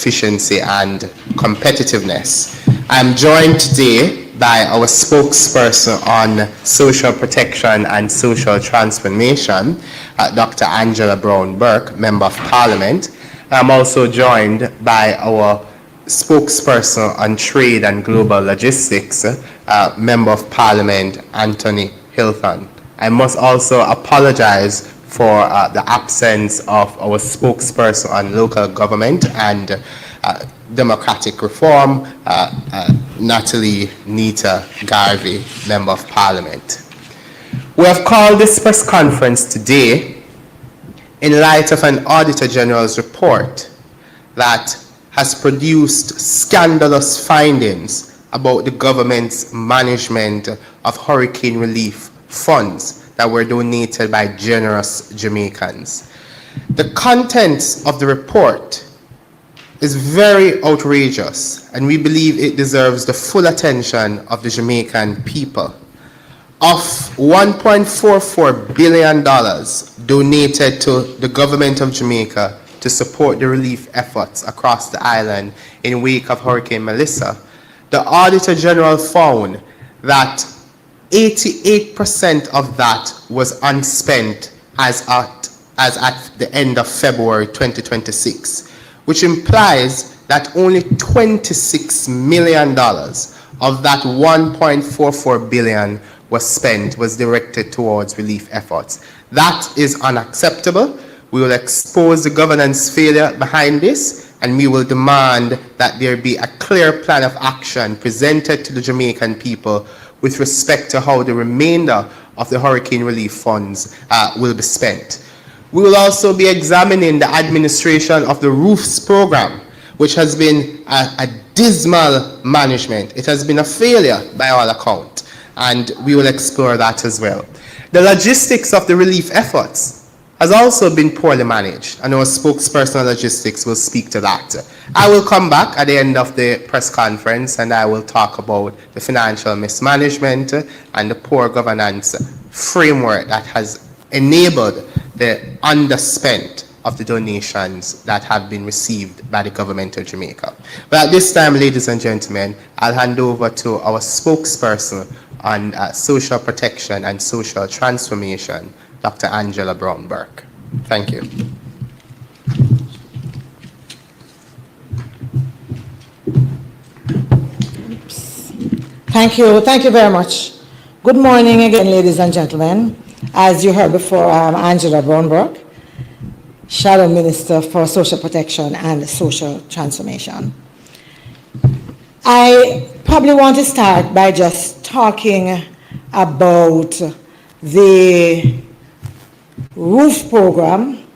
efficiency and competitiveness. I'm joined today by our spokesperson on social protection and social transformation, Dr. Angela Brown-Burke, Member of Parliament. I'm also joined by our spokesperson on trade and global logistics, Member of Parliament, Anthony Hilton. I must also apologize for the absence of our spokesperson on local government and democratic reform, Natalie Nita Garvey, Member of Parliament. We have called this press conference today in light of an Auditor General's report that has produced scandalous findings about the government's management of hurricane relief funds that were donated by generous Jamaicans. The contents of the report is very outrageous, and we believe it deserves the full attention of the Jamaican people. Of $1.44 billion donated to the government of Jamaica to support the relief efforts across the island in wake of Hurricane Melissa, the Auditor General found that 88% of that was unspent as at the end of February 2026, which implies that only $26 million of that $1.44 billion was directed towards relief efforts. That is unacceptable. We will expose the governance failure behind this, and we will demand that there be a clear plan of action presented to the Jamaican people with respect to how the remainder of the hurricane relief funds will be spent. We will also be examining the administration of the roofs program, which has been a dismal management. It has been a failure by all accounts, and we will explore that as well. The logistics of the relief efforts has also been poorly managed, and our spokesperson on logistics will speak to that. I will come back at the end of the press conference and I will talk about the financial mismanagement and the poor governance framework that has enabled the underspent of the donations that have been received by the government of Jamaica. But at this time, ladies and gentlemen, I'll hand over to our spokesperson on social protection and social transformation, Dr. Angela Brown-Burke. Thank you. Thank you very much. Good morning again, ladies and gentlemen. As you heard before, I'm Angela Brown-Burke, Shadow Minister for Social Protection and Social Transformation. I probably want to start by just talking about the roof program.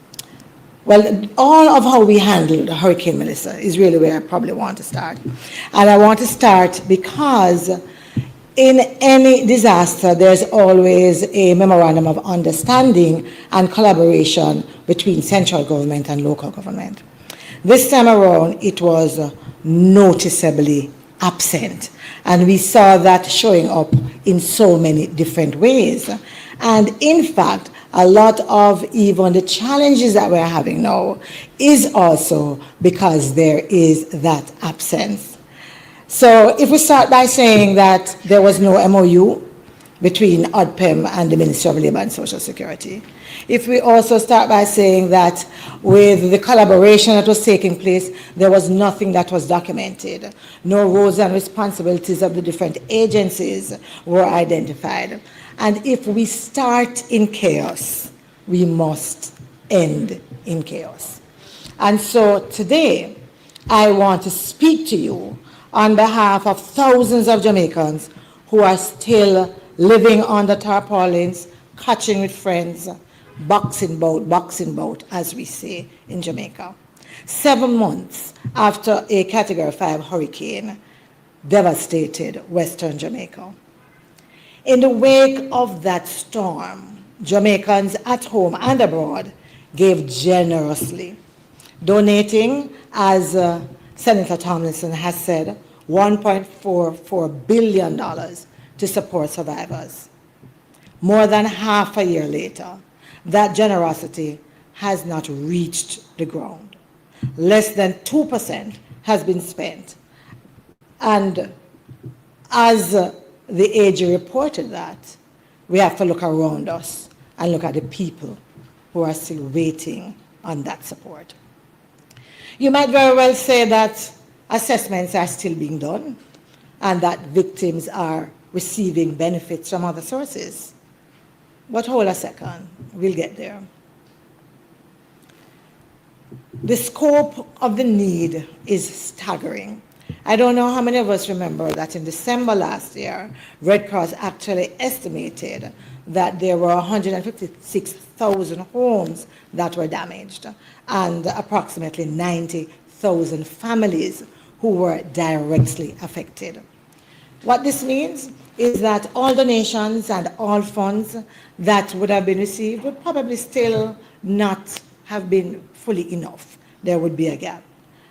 Well, all of how we handled Hurricane Melissa is really where I probably want to start. And I want to start because in any disaster, there's always a memorandum of understanding and collaboration between central government and local government. This time around, it was noticeably absent. And we saw that showing up in so many different ways. And in fact, a lot of even the challenges that we're having now is also because there is that absence. So if we start by saying that there was no MOU between ODPEM and the Ministry of Labour and Social Security. If we also start by saying that with the collaboration that was taking place, there was nothing that was documented. No roles and responsibilities of the different agencies were identified. And if we start in chaos, we must end in chaos. And so today, I want to speak to you on behalf of thousands of Jamaicans who are still living under tarpaulins, catching with friends, boxing boat, as we say in Jamaica. 7 months after a Category 5 hurricane devastated Western Jamaica. In the wake of that storm, Jamaicans at home and abroad gave generously, donating, as Senator Tomlinson has said, $1.44 billion to support survivors. More than half a year later, that generosity has not reached the ground. less than 2% has been spent. And as the AG reported that, we have to look around us and look at the people who are still waiting on that support. You might very well say that assessments are still being done and that victims are receiving benefits from other sources. But hold a second, we'll get there. The scope of the need is staggering. I don't know how many of us remember that in December last year, Red Cross actually estimated that there were 156,000 homes that were damaged and approximately 90,000 families who were directly affected. What this means is that all donations and all funds that would have been received would probably still not have been fully enough. There would be a gap.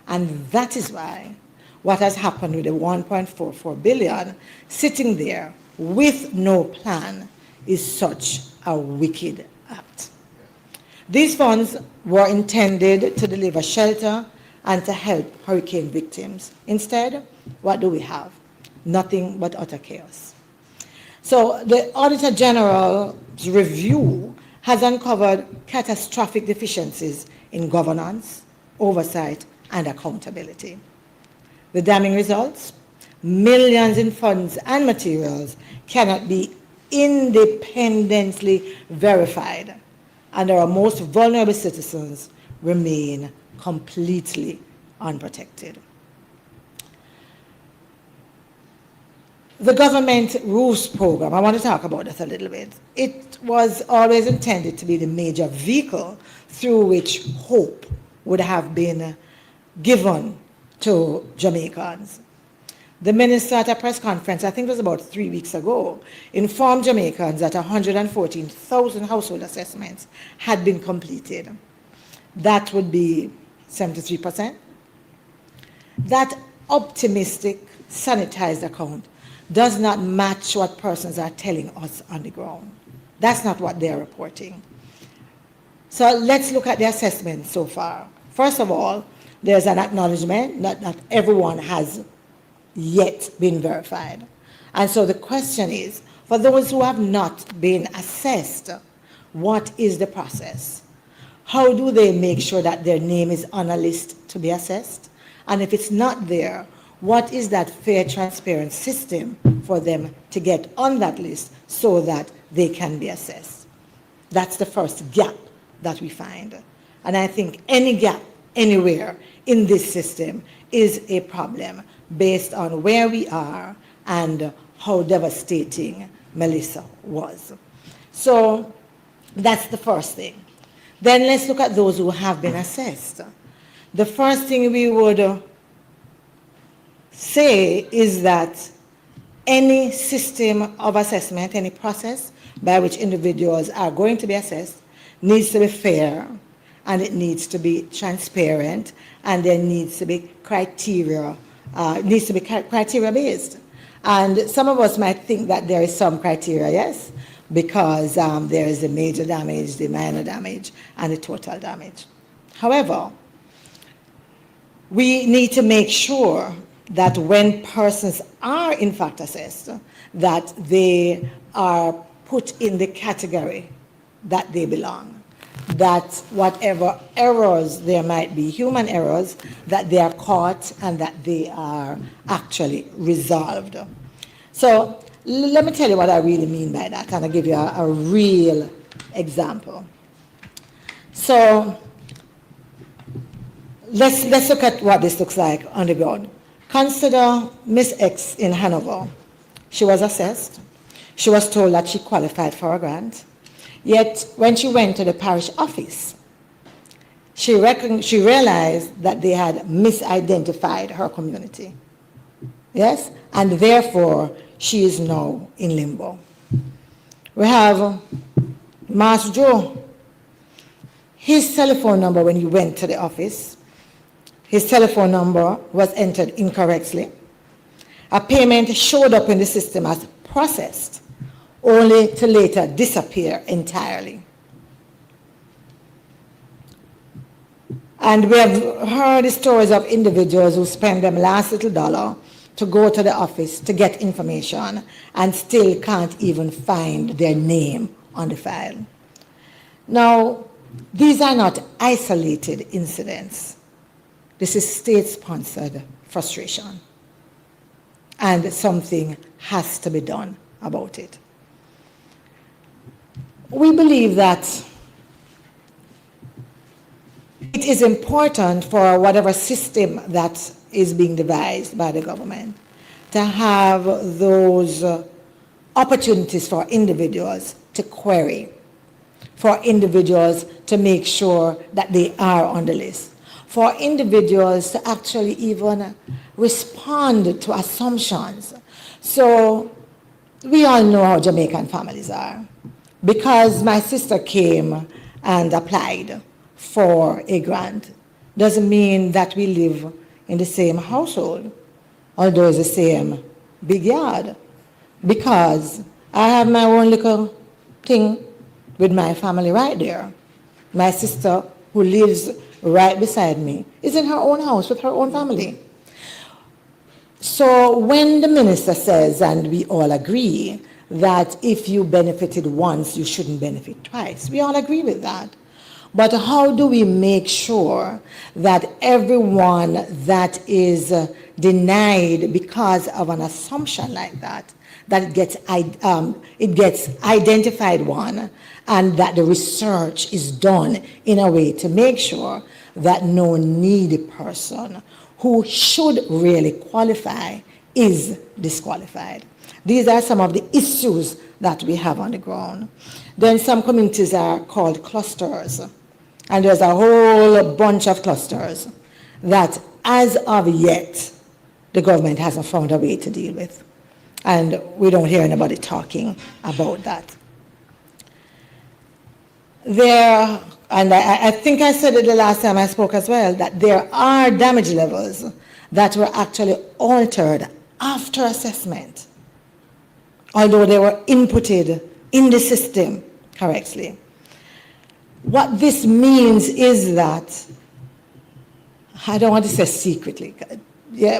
And that is why what has happened with the 1.44 billion sitting there with no plan is such a wicked act. These funds were intended to deliver shelter and to help hurricane victims. Instead, what do we have? Nothing but utter chaos. So the Auditor General's review has uncovered catastrophic deficiencies in governance, oversight, and accountability. The damning results: millions in funds and materials cannot be independently verified, and our most vulnerable citizens remain completely unprotected. The government roofs program, I want to talk about this a little bit. It was always intended to be the major vehicle through which hope would have been given to Jamaicans. The minister at a press conference, I think it was about 3 weeks ago, informed Jamaicans that 114,000 household assessments had been completed. That would be 73%. That optimistic, sanitized account does not match what persons are telling us on the ground. That's not what they're reporting. So let's look at the assessment so far. First of all, there's an acknowledgement that not everyone has yet been verified. And so the question is, for those who have not been assessed, what is the process? How do they make sure that their name is on a list to be assessed? And if it's not there, what is that fair, transparent system for them to get on that list so that they can be assessed? That's the first gap that we find. And I think any gap anywhere in this system is a problem based on where we are and how devastating Melissa was. So that's the first thing. Then let's look at those who have been assessed. The first thing we would say is that any system of assessment, any process by which individuals are going to be assessed needs to be fair, and it needs to be transparent, and there needs to be criteria, criteria-based. And some of us might think that there is some criteria, yes, because there is the major damage, the minor damage, and the total damage. However, we need to make sure that when persons are in fact assessed, that they are put in the category that they belong, that whatever errors there might be, human errors, that they are caught and that they are actually resolved. So let me tell you what I really mean by that, and I'll give you a real example. So let's look at what this looks like on the ground. Consider Miss X in Hanover. She was assessed. She was told that she qualified for a grant. Yet when she went to the parish office, she realized that they had misidentified her community. Yes? And therefore, she is now in limbo. We have Master Joe. His telephone number when he went to the office, his telephone number was entered incorrectly. A payment showed up in the system as processed, only to later disappear entirely. And we have heard the stories of individuals who spend their last little dollar to go to the office to get information and still can't even find their name on the file. Now, these are not isolated incidents. This is state-sponsored frustration. And something has to be done about it. We believe that it is important for whatever system that is being devised by the government to have those opportunities for individuals to query, for individuals to make sure that they are on the list, for individuals to actually even respond to assumptions. So we all know how Jamaican families are. Because my sister came and applied for a grant doesn't mean that we live in the same household, although it's the same big yard. Because I have my own little thing with my family right there. My sister, who lives right beside me, is in her own house with her own family. So when the minister says, and we all agree, that if you benefited once, you shouldn't benefit twice, we all agree with that. But how do we make sure that everyone that is denied because of an assumption like that, that it gets identified one, and that the research is done in a way to make sure that no needy person who should really qualify is disqualified? These are some of the issues that we have on the ground. Then some communities are called clusters. And there's a whole bunch of clusters that, as of yet, the government hasn't found a way to deal with. And we don't hear anybody talking about that. There, and I think I said it the last time I spoke as well, that there are damage levels that were actually altered after assessment, although they were inputted in the system correctly. What this means is that, I don't want to say secretly,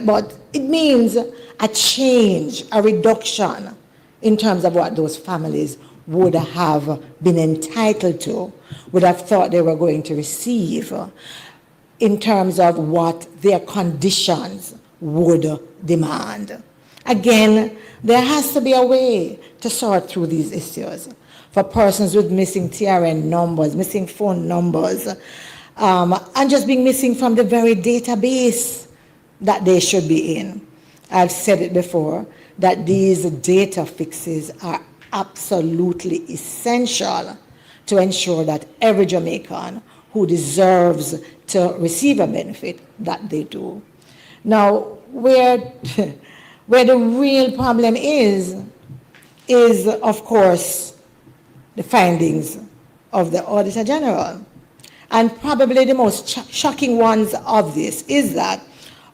but it means a change, a reduction in terms of what those families would have been entitled to, would have thought they were going to receive, in terms of what their conditions would demand. Again, there has to be a way to sort through these issues. For persons with missing TRN numbers, missing phone numbers, and just being missing from the very database that they should be in. I've said it before, that these data fixes are absolutely essential to ensure that every Jamaican who deserves to receive a benefit, that they do. Now, where the real problem is of course, the findings of the Auditor General. And probably the most shocking ones of this is that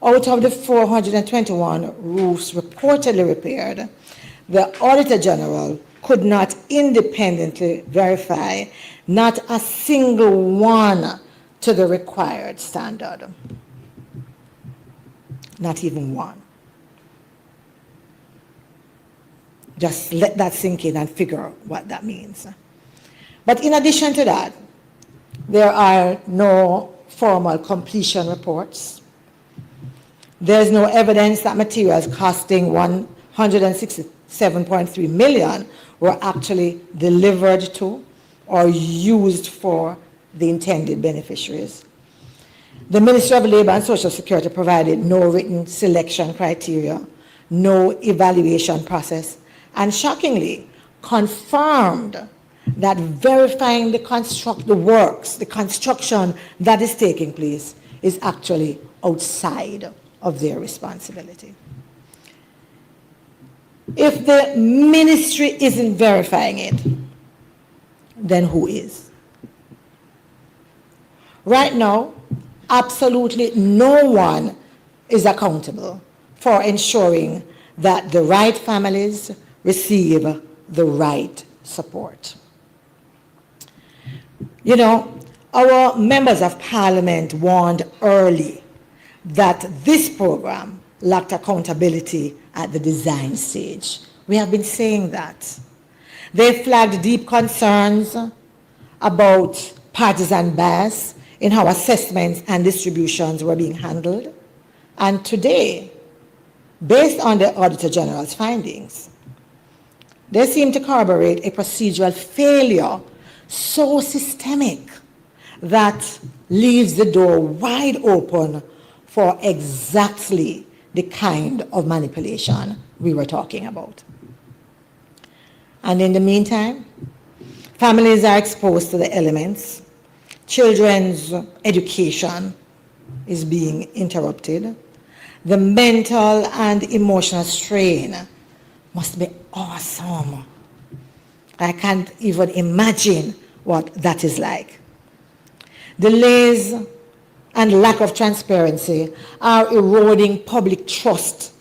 out of the 421 roofs reportedly repaired, the Auditor General could not independently verify not a single one to the required standard. Not even one. Just let that sink in and figure what that means. But in addition to that, there are no formal completion reports. There's no evidence that materials costing 167.3 million were actually delivered to or used for the intended beneficiaries. The Ministry of Labor and Social Security provided no written selection criteria, no evaluation process, and shockingly confirmed that verifying the construction that is taking place is actually outside of their responsibility. If the ministry isn't verifying it, then who is? Right now, absolutely no one is accountable for ensuring that the right families receive the right support. You know, Our members of parliament warned early that this program lacked accountability at the design stage. We have been saying that. They flagged deep concerns about partisan bias in how assessments and distributions were being handled. And today, based on the Auditor General's findings, they seem to corroborate a procedural failure so systemic that leaves the door wide open for exactly the kind of manipulation we were talking about. And in the meantime, families are exposed to the elements. Children's education is being interrupted. The mental and emotional strain must be awesome. I can't even imagine what that is like. Delays and lack of transparency are eroding public trust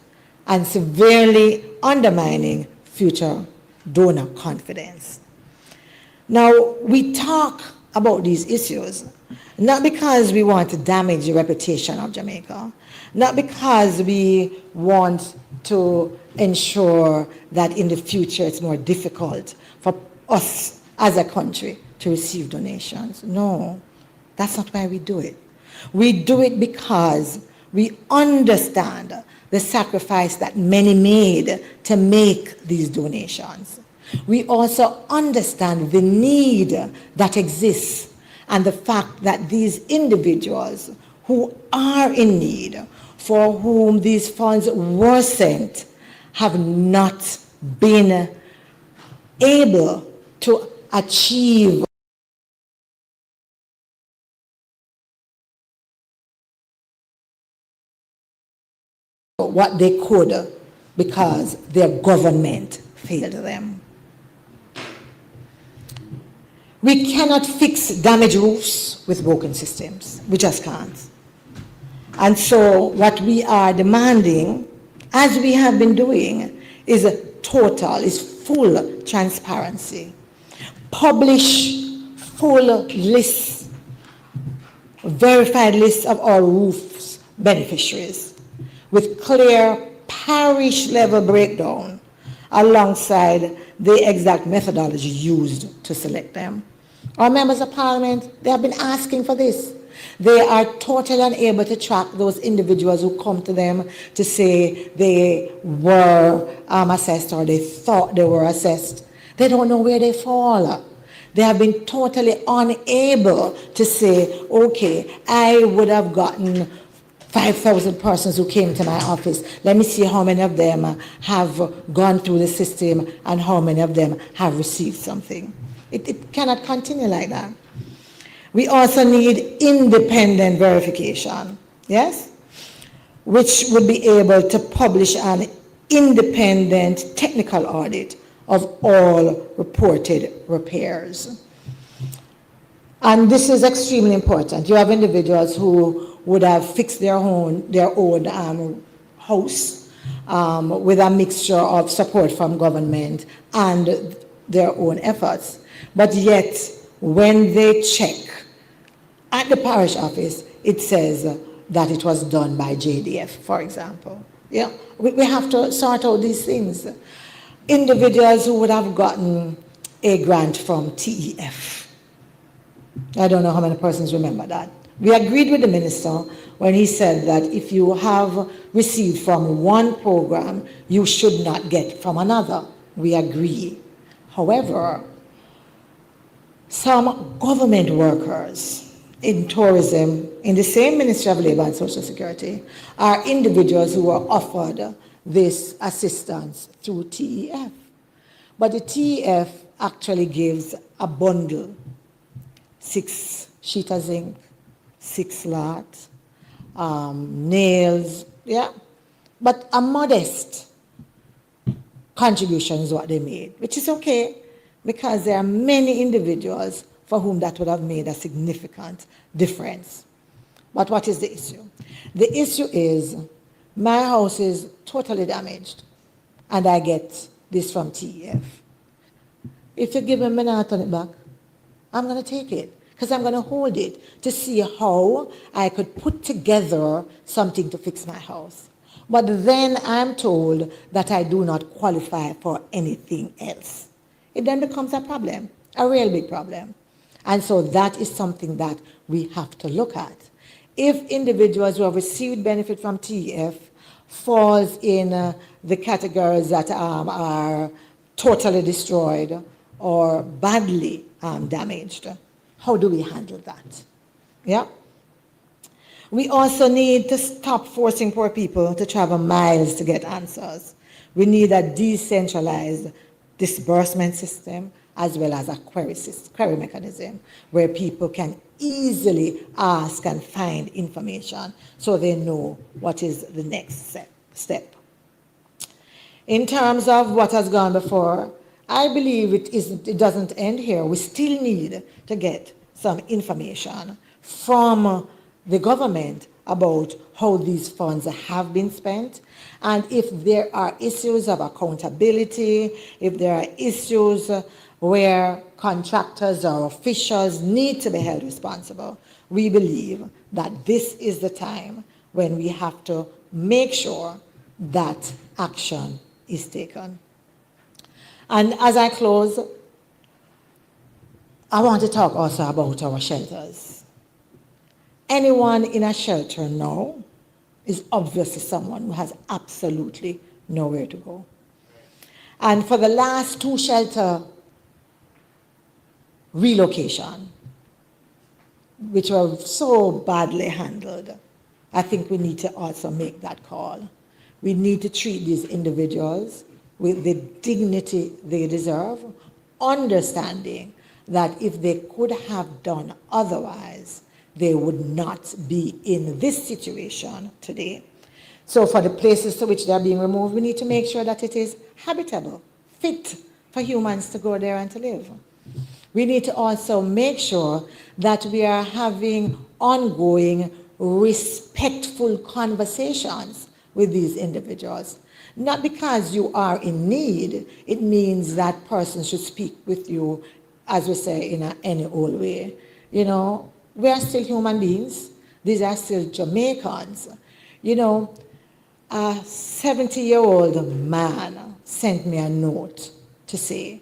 and severely undermining future donor confidence. Now, we talk about these issues not because we want to damage the reputation of Jamaica, not because we want to ensure that in the future it's more difficult for us as a country to receive donations. No, that's not why we do it. We do it because we understand the sacrifice that many made to make these donations. We also understand the need that exists and the fact that these individuals who are in need, for whom these funds were sent, have not been able to achieve what they could because their government failed them. We cannot fix damaged roofs with broken systems. We just can't. And so what we are demanding, as we have been doing, is full transparency. Publish full lists, verified lists of all roofs beneficiaries with clear parish level breakdown alongside the exact methodology used to select them. Our members of parliament, they have been asking for this. They are totally unable to track those individuals who come to them to say they were assessed or they thought they were assessed. They don't know where they fall. They have been totally unable to say, okay, I would have gotten 5,000 persons who came to my office. Let me see how many of them have gone through the system and how many of them have received something. It cannot continue like that. We also need independent verification, yes? Which would be able to publish an independent technical audit of all reported repairs. And this is extremely important. You have individuals who would have fixed their own house with a mixture of support from government and their own efforts. But yet, when they check at the parish office, it says that it was done by JDF, for example. Yeah, we have to sort out these things. Individuals who would have gotten a grant from TEF. I don't know how many persons remember that. We agreed with the minister when he said that if you have received from one program, you should not get from another. We agree. However, some government workers in tourism, in the same Ministry of Labour and Social Security, are individuals who were offered this assistance through TEF. But the TEF actually gives a bundle, 6 sheet of zinc, 6 slots, nails, yeah. But a modest contribution is what they made, which is okay, because there are many individuals for whom that would have made a significant difference. But what is the issue? The issue is my house is totally damaged and I get this from TEF. If you give me a minute on it back, I'm going to take it because I'm going to hold it to see how I could put together something to fix my house. But then I'm told that I do not qualify for anything else. It then becomes a problem, a real big problem. And so that is something that we have to look at. If individuals who have received benefit from TEF falls in the categories that are totally destroyed or badly damaged, how do we handle that? Yeah? We also need to stop forcing poor people to travel miles to get answers. We need a decentralized disbursement system as well as a query mechanism where people can easily ask and find information so they know what is the next step. In terms of what has gone before, I believe it doesn't end here. We still need to get some information from the government about how these funds have been spent, and if there are issues of accountability, if there are issues where contractors or officials need to be held responsible. We believe that this is the time when we have to make sure that action is taken. And as I close, I want to talk also about our shelters. Anyone in a shelter now is obviously someone who has absolutely nowhere to go. And for the last 2 shelter relocation, which were so badly handled, I think we need to also make that call. We need to treat these individuals with the dignity they deserve, understanding that if they could have done otherwise, they would not be in this situation today. So for the places to which they are being removed, we need to make sure that it is habitable, fit for humans to go there and to live. We need to also make sure that we are having ongoing, respectful conversations with these individuals. Not because you are in need, it means that person should speak with you, as we say, in any old way. You know, we are still human beings. These are still Jamaicans. You know, a 70-year-old man sent me a note to say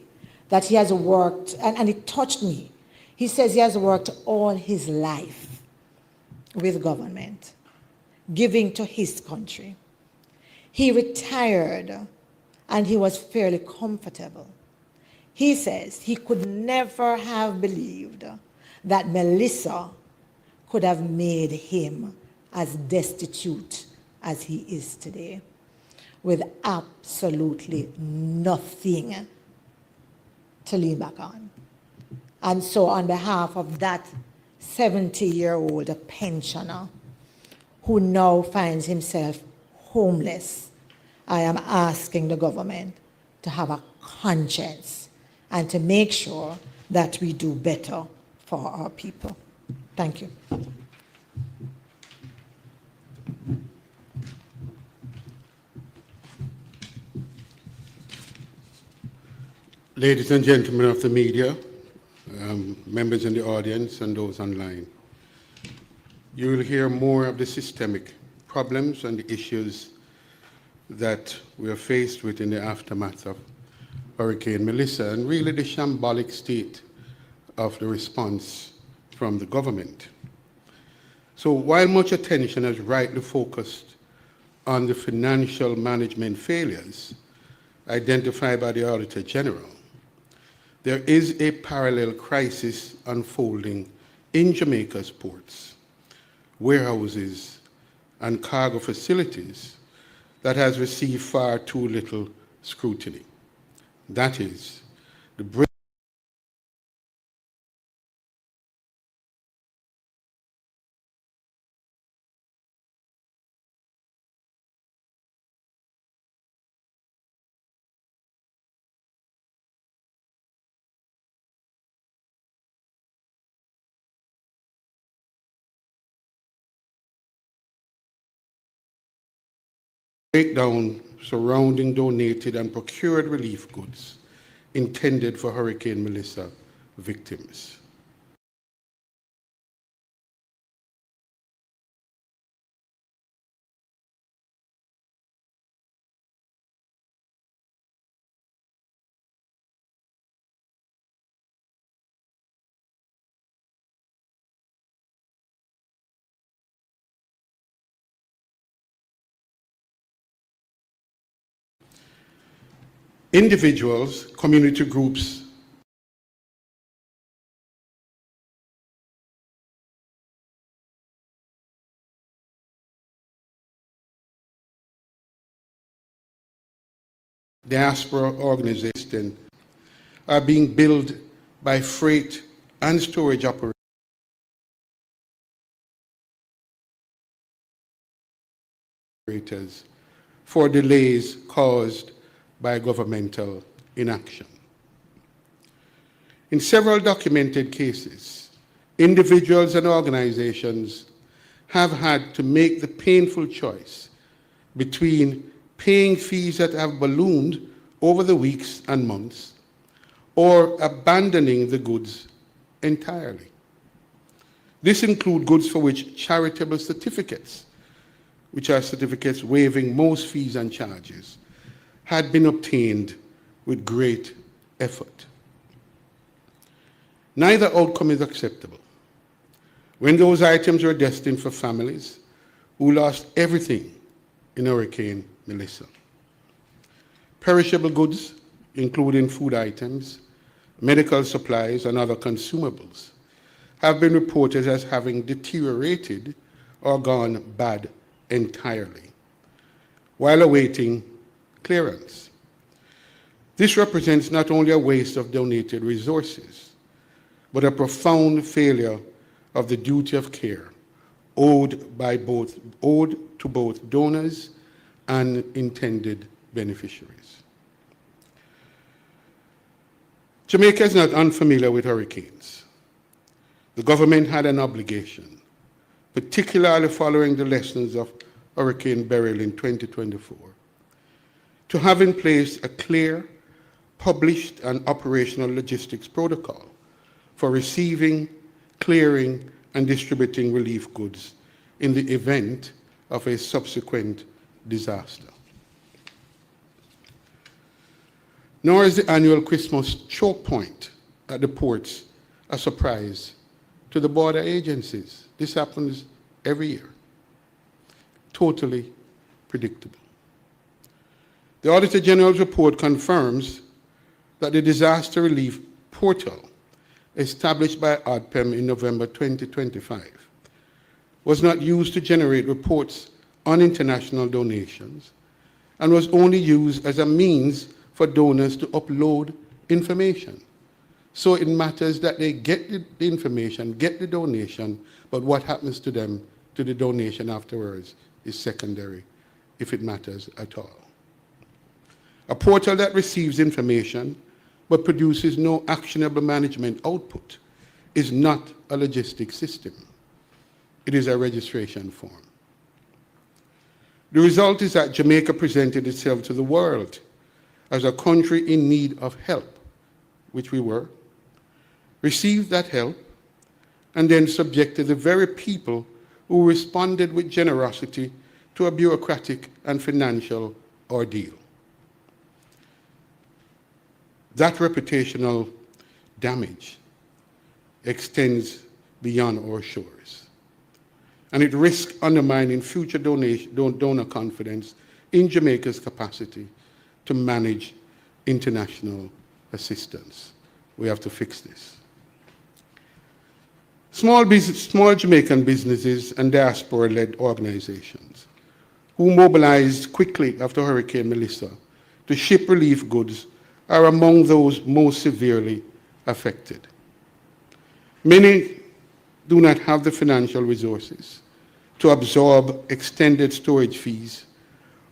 that he has worked, and it touched me. He says he has worked all his life with government, giving to his country. He retired and he was fairly comfortable. He says he could never have believed that Melissa could have made him as destitute as he is today, with absolutely nothing to lean back on. And so on behalf of that 70-year-old pensioner who now finds himself homeless, I am asking the government to have a conscience and to make sure that we do better for our people. Thank you. Ladies and gentlemen of the media, members in the audience and those online, you will hear more of the systemic problems and the issues that we are faced with in the aftermath of Hurricane Melissa, and really the shambolic state of the response from the government. So while much attention is rightly focused on the financial management failures identified by the Auditor General, there is a parallel crisis unfolding in Jamaica's ports, warehouses, and cargo facilities that has received far too little scrutiny. That is, the breakdown surrounding donated and procured relief goods intended for Hurricane Melissa victims. individuals, community groups, diaspora organizations are being billed by freight and storage operators for delays caused by governmental inaction. In several documented cases, individuals and organizations have had to make the painful choice between paying fees that have ballooned over the weeks and months or abandoning the goods entirely. This includes goods for which charitable certificates, which are certificates waiving most fees and charges, had been obtained with great effort. Neither outcome is acceptable. When those items were destined for families who lost everything in Hurricane Melissa. Perishable goods, including food items, medical supplies, and other consumables, have been reported as having deteriorated or gone bad entirely, while awaiting clearance. This represents not only a waste of donated resources, but a profound failure of the duty of care owed to both donors and intended beneficiaries. Jamaica is not unfamiliar with hurricanes. The government had an obligation, particularly following the lessons of Hurricane Beryl in 2024, to have in place a clear, published and operational logistics protocol for receiving, clearing, and distributing relief goods in the event of a subsequent disaster. Nor is the annual Christmas choke point at the ports a surprise to the border agencies. This happens every year. Totally predictable. The Auditor General's report confirms that the disaster relief portal established by ODPEM in November 2025 was not used to generate reports on international donations and was only used as a means for donors to upload information. So it matters that they get the information, get the donation, but what happens to them, to the donation afterwards, is secondary, if it matters at all. A portal that receives information but produces no actionable management output is not a logistics system. It is a registration form. The result is that Jamaica presented itself to the world as a country in need of help, which we were, received that help, and then subjected the very people who responded with generosity to a bureaucratic and financial ordeal. That reputational damage extends beyond our shores, and it risks undermining future donor confidence in Jamaica's capacity to manage international assistance. We have to fix this. Small Jamaican businesses and diaspora-led organizations who mobilized quickly after Hurricane Melissa to ship relief goods are among those most severely affected. Many do not have the financial resources to absorb extended storage fees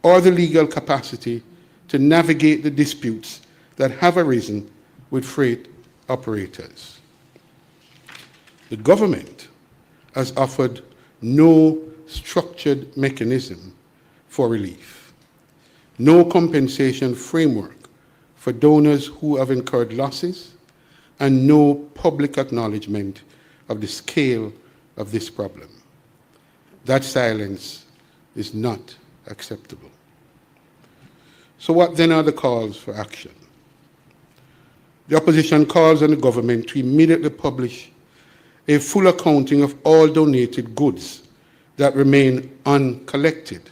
or the legal capacity to navigate the disputes that have arisen with freight operators. The government has offered no structured mechanism for relief, no compensation framework for donors who have incurred losses, and no public acknowledgement of the scale of this problem. That silence is not acceptable. So what then are the calls for action? The opposition calls on the government to immediately publish a full accounting of all donated goods that remain uncollected,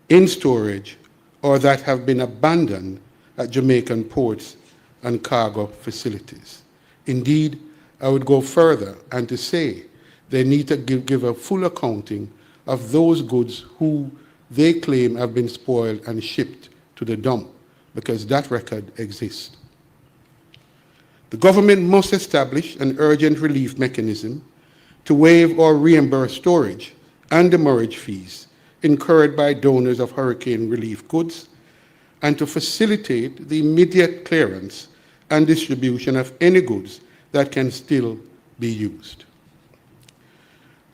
in storage, or that have been abandoned at Jamaican ports and cargo facilities. Indeed, I would go further and to say they need to give a full accounting of those goods who they claim have been spoiled and shipped to the dump, because that record exists. The government must establish an urgent relief mechanism to waive or reimburse storage and demurrage fees incurred by donors of hurricane relief goods, and to facilitate the immediate clearance and distribution of any goods that can still be used.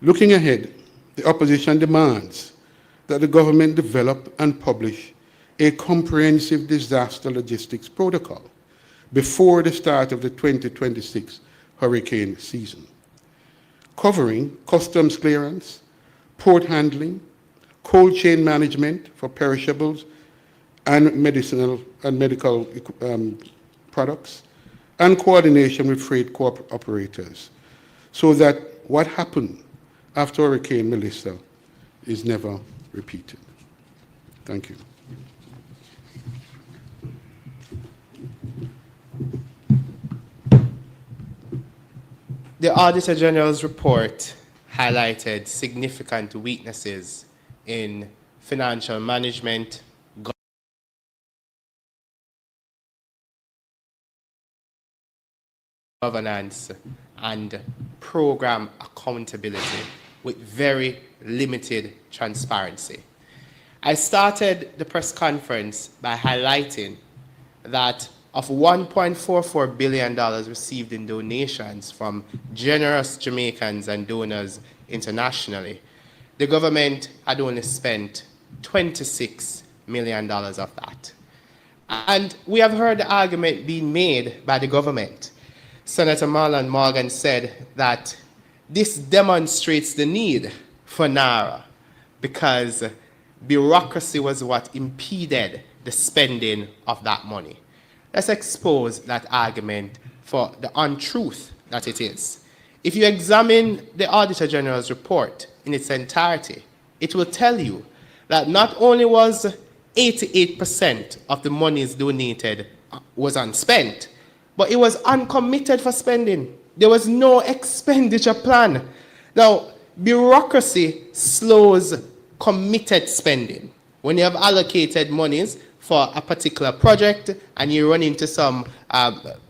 Looking ahead, the opposition demands that the government develop and publish a comprehensive disaster logistics protocol before the start of the 2026 hurricane season, covering customs clearance, port handling, cold chain management for perishables and medical products, and coordination with freight operators, so that what happened after Hurricane Melissa is never repeated. Thank you. The Auditor General's report highlighted significant weaknesses in financial management, governance, and program accountability with very limited transparency. I started the press conference by highlighting that of $1.44 billion received in donations from generous Jamaicans and donors internationally, the government had only spent $26 million of that. And we have heard the argument being made by the government. Senator Marlon Morgan said that this demonstrates the need for NARA because bureaucracy was what impeded the spending of that money. Let's expose that argument for the untruth that it is. If you examine the Auditor General's report in its entirety, it will tell you that not only was 88% of the monies donated was unspent, but it was uncommitted for spending. There was no expenditure plan. Now, bureaucracy slows committed spending. When you have allocated monies for a particular project and you run into some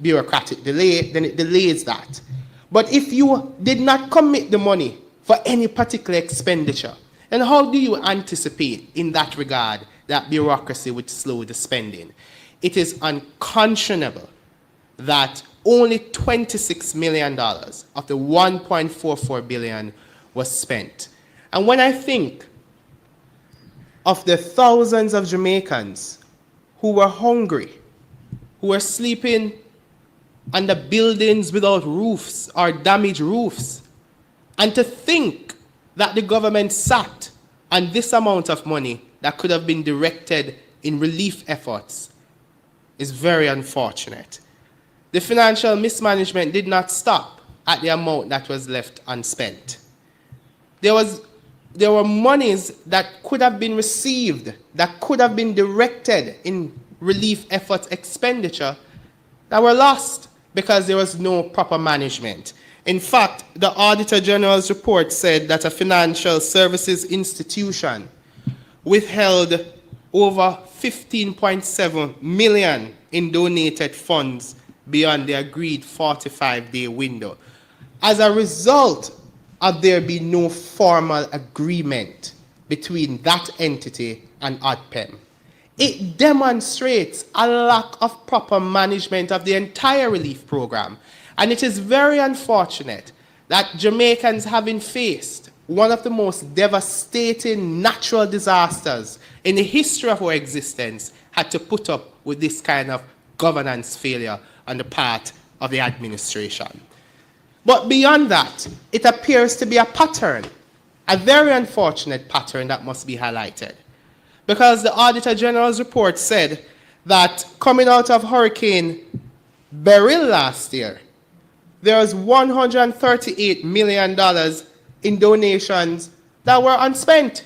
bureaucratic delay, then it delays that. But if you did not commit the money for any particular expenditure, then how do you anticipate in that regard that bureaucracy would slow the spending? It is unconscionable that only $26 million of the $1.44 billion was spent. And when I think of the thousands of Jamaicans who were hungry, who were sleeping under buildings without roofs or damaged roofs, and to think that the government sat on this amount of money that could have been directed in relief efforts is very unfortunate. The financial mismanagement did not stop at the amount that was left unspent. There were monies that could have been received, that could have been directed in relief efforts expenditure that were lost because there was no proper management. In fact, the Auditor General's report said that a financial services institution withheld over $15.7 million in donated funds beyond the agreed 45-day window, as a result of there being no formal agreement between that entity and ODPEM. It demonstrates a lack of proper management of the entire relief program. And it is very unfortunate that Jamaicans, having faced one of the most devastating natural disasters in the history of our existence, had to put up with this kind of governance failure on the part of the administration. But beyond that, it appears to be a pattern, a very unfortunate pattern that must be highlighted. Because the Auditor General's report said that coming out of Hurricane Beryl last year, there was $138 million in donations that were unspent.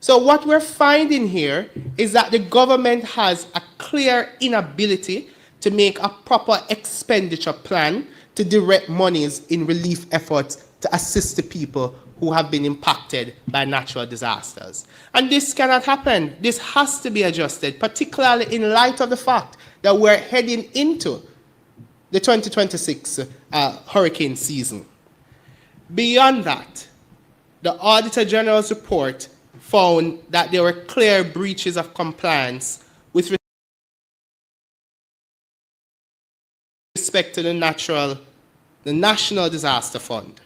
So what we're finding here is that the government has a clear inability to make a proper expenditure plan to direct monies in relief efforts to assist the people who have been impacted by natural disasters. And this cannot happen. This has to be adjusted, particularly in light of the fact that we're heading into the 2026 hurricane season. Beyond that, the Auditor General's report found that there were clear breaches of compliance with respect to the National Disaster Fund.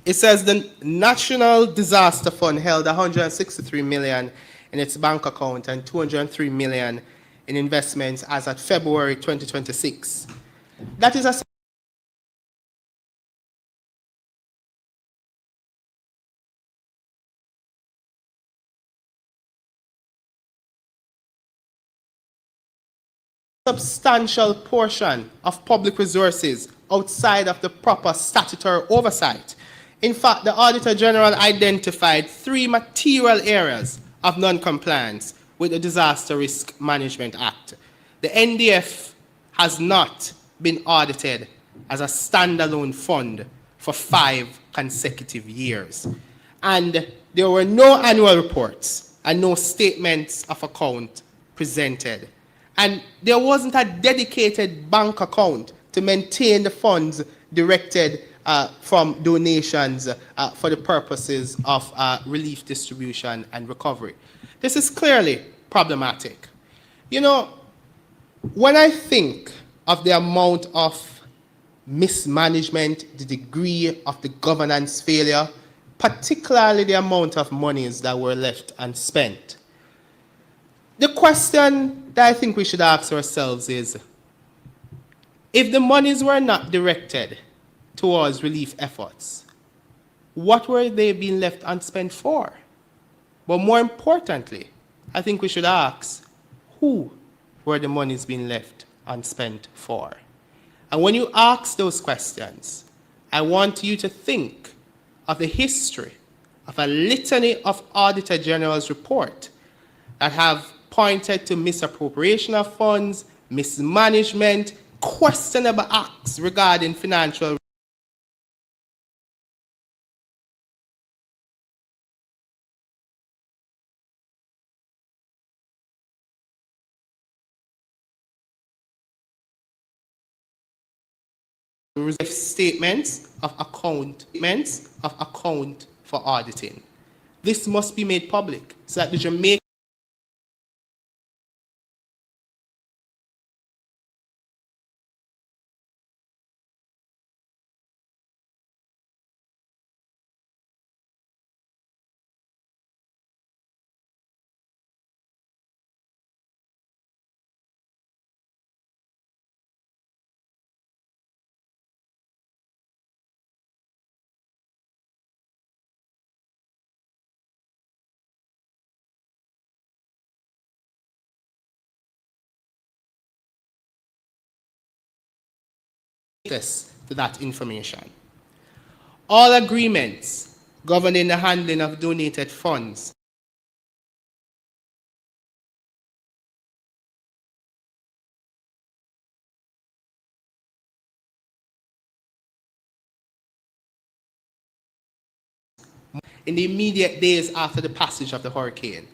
It says the National Disaster Fund held 163 million in its bank account and 203 million in investments as at February 2026. That is a substantial portion of public resources outside of the proper statutory oversight. In fact, the Auditor General identified 3 material areas of non-compliance with the Disaster Risk Management Act. The NDF has not been audited as a standalone fund for 5 consecutive years. And there were no annual reports and no statements of account presented. And there wasn't a dedicated bank account to maintain the funds directed from donations for the purposes of relief distribution and recovery. This is clearly problematic. You know, when I think of the amount of mismanagement, the degree of the governance failure, particularly the amount of monies that were left unspent, the question that I think we should ask ourselves is, if the monies were not directed towards relief efforts, what were they being left unspent for? But more importantly, I think we should ask, who were the monies being left unspent for? And when you ask those questions, I want you to think of the history of a litany of Auditor General's report that have pointed to misappropriation of funds, mismanagement, questionable acts regarding financial statements of account for auditing. This must be made public so that the Jamaican access to that information. All agreements governing the handling of donated funds in the immediate days after the passage of the hurricane.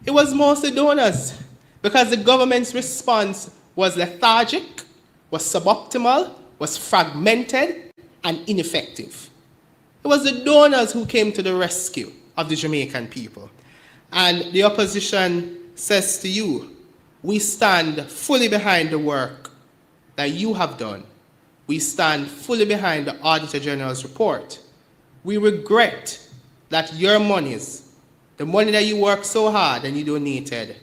It was mostly donors because the government's response was lethargic, was suboptimal, was fragmented, and ineffective. It was the donors who came to the rescue of the Jamaican people. And the opposition says to you, we stand fully behind the work that you have done. We stand fully behind the Auditor General's report. We regret that your monies, the money that you worked so hard and you donated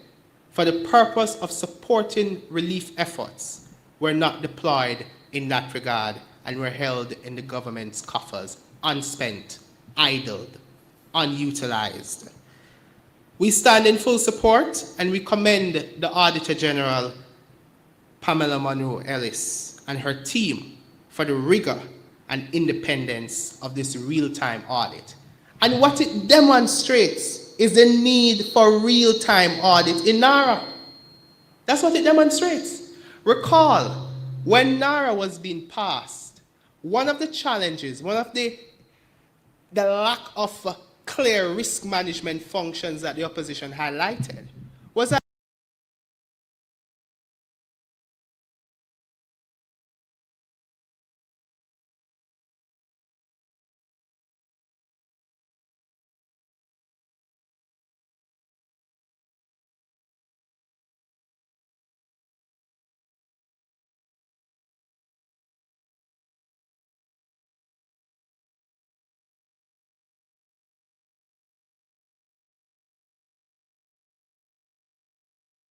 for the purpose of supporting relief efforts, were not deployed in that regard and were held in the government's coffers, unspent, idled, unutilized. We stand in full support and we commend the Auditor General, Pamela Monroe Ellis, and her team for the rigor and independence of this real-time audit. And what it demonstrates is the need for real-time audit in NARA. That's what it demonstrates. Recall, when NARA was being passed, one of the challenges, one of the lack of clear risk management functions that the opposition highlighted was that